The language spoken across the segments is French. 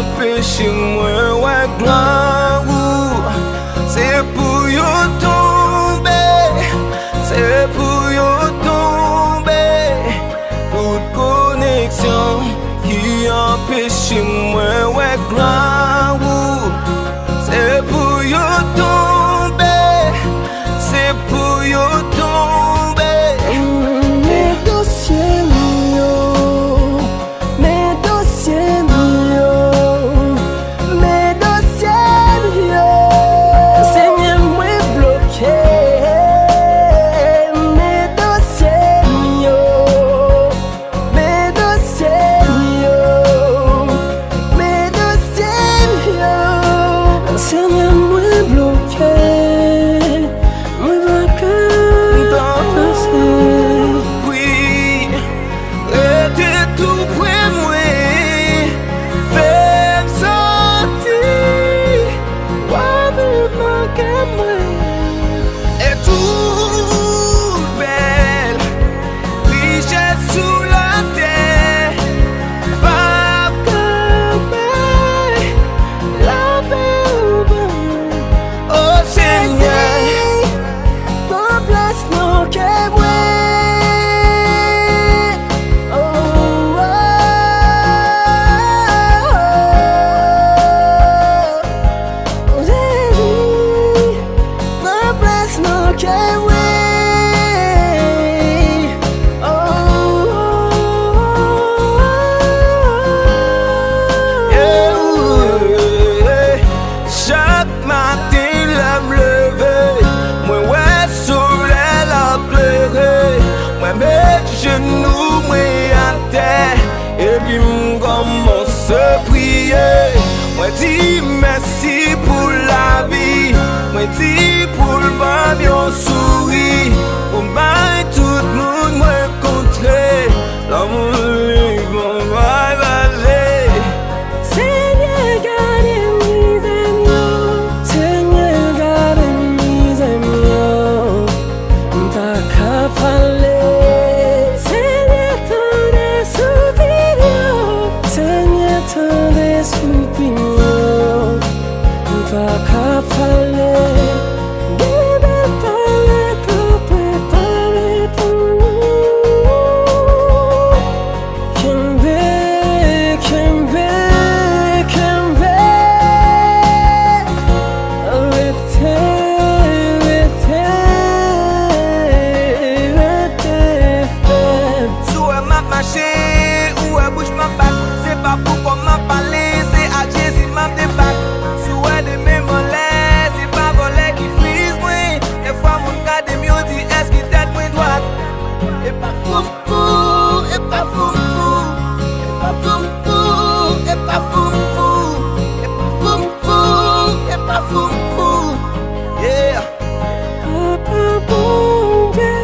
empêche moi ouais gloire. C'est pour yo tomber, c'est pour yo tomber. Toute connexion qui empêche moi ouais gloire. C'est pour yo tomber, c'est pour yo tomber. Mes dossiers mieux, mes dossiers mieux, mes dossiers mieux. Seigneur, moi bloqué. Mes dossiers mieux, mes dossiers mieux, mes dossiers mieux. Seigneur, moi bloqué. Et toute belle richesse sous la terre, pas comme la paix. Oh Seigneur, remplace nos cœurs. chaque matin l'homme levé, moi ouais soleil la pleurer, moi mes genoux moi à terre, et puis m'commence à prier. Moi dis merci pour la vie, moi dis pour le bon bien sourire, pour moi tout le monde moi contrer, l'amour libre va valer. Seigneur garde mes amis, Seigneur garde mes amis, ta capale. Seigneur t'en des souvenirs, Seigneur t'en des souvenirs, ta capale. Ou à bouche ma bac, c'est pas pour qu'on m'a parlé, c'est à Jésus m'a débat. Souhait de mes mollets, c'est pas voler qui frise moi. Des fois mon gars de mieux dit est-ce qu'il tête moi droite. Et pas fou fou, et pas fou fou, et pas fou fou, et pas fou fou, et pas fou fou, et pas fou fou. Yeah. Papa bon Dieu,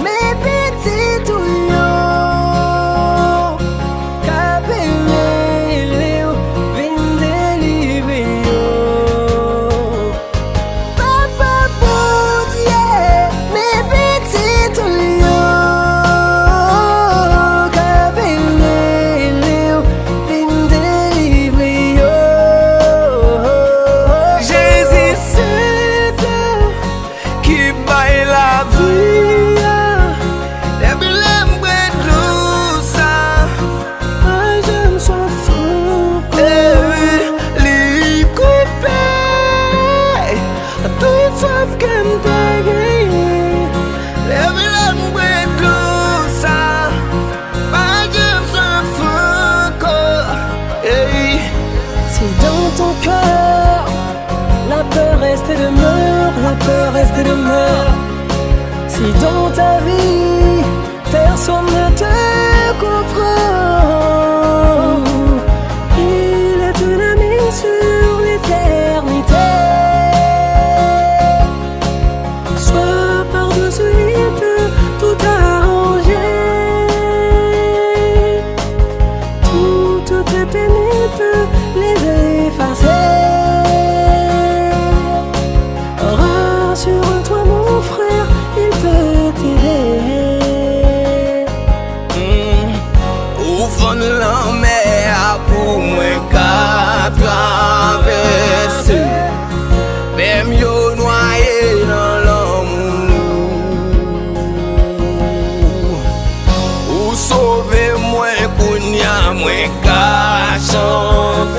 mes petits touillons. Reste et demeure, la peur reste et demeure. Si dans ta vie, personne ne te comprend, il est un ami sur l'éternité. Sois par-dessus, il peut tout arranger. Toutes tes peines, il peut les effacer. Rassure-toi mon frère, il peut t'aider. Au fond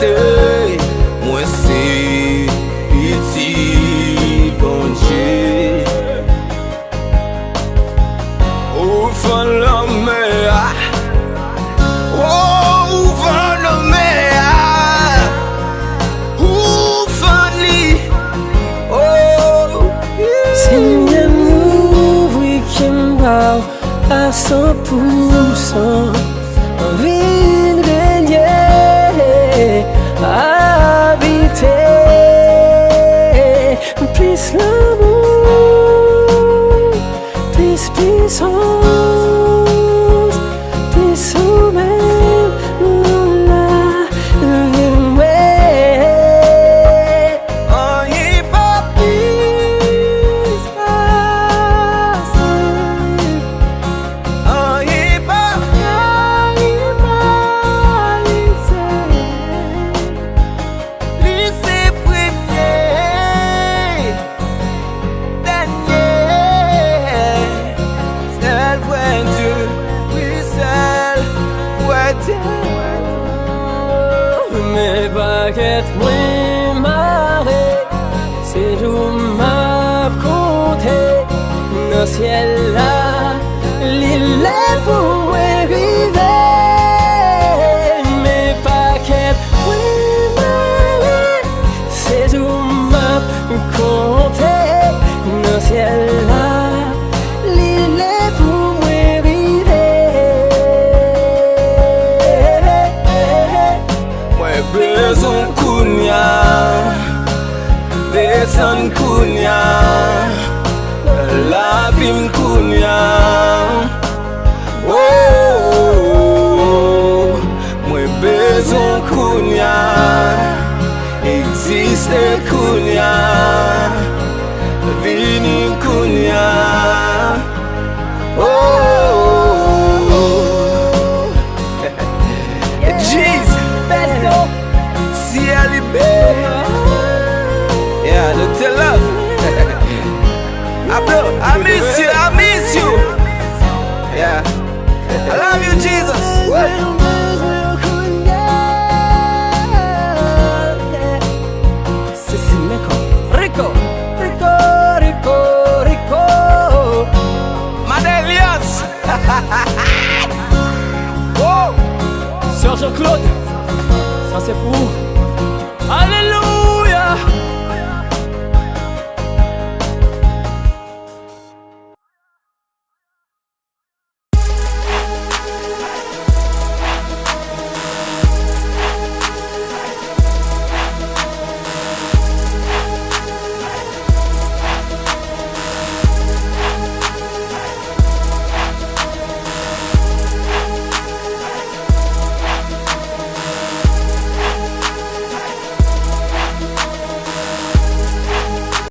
côté, moi c'est petit bon Dieu. Au fond de la mer, oh, au fond de la mer, au fond de l'île, oh, Seigneur, m'ouvre qui m'bao à 100%. Envie de régner, habiter, plus l'amour, plus puissance, plus sommeil, la lumière. oh, il pas plus passer, oh, il pas lycée premier, dernier, seul vrai Dieu, oui seul vrai Dieu. Mais baguette moins marée, c'est d'où m'a compté dans ciel là, l'île est pour arriver. Mais baguette moins marée, c'est d'où m'a compté dans ciel là, l'île est pour arriver. Moi besoin kounya, descend kounya, la vie kounya. Oh, moi besoin kounya, existe kounya, vini kounya. Oh, Jesus. Si elle est belle, yeah, Dr. Love. I miss you, I miss you. Yeah, I love you, Jesus. C'est Rico, Rico, Rico, Rico. Madelias. Oh, Sir Jean-Claude, ça c'est pour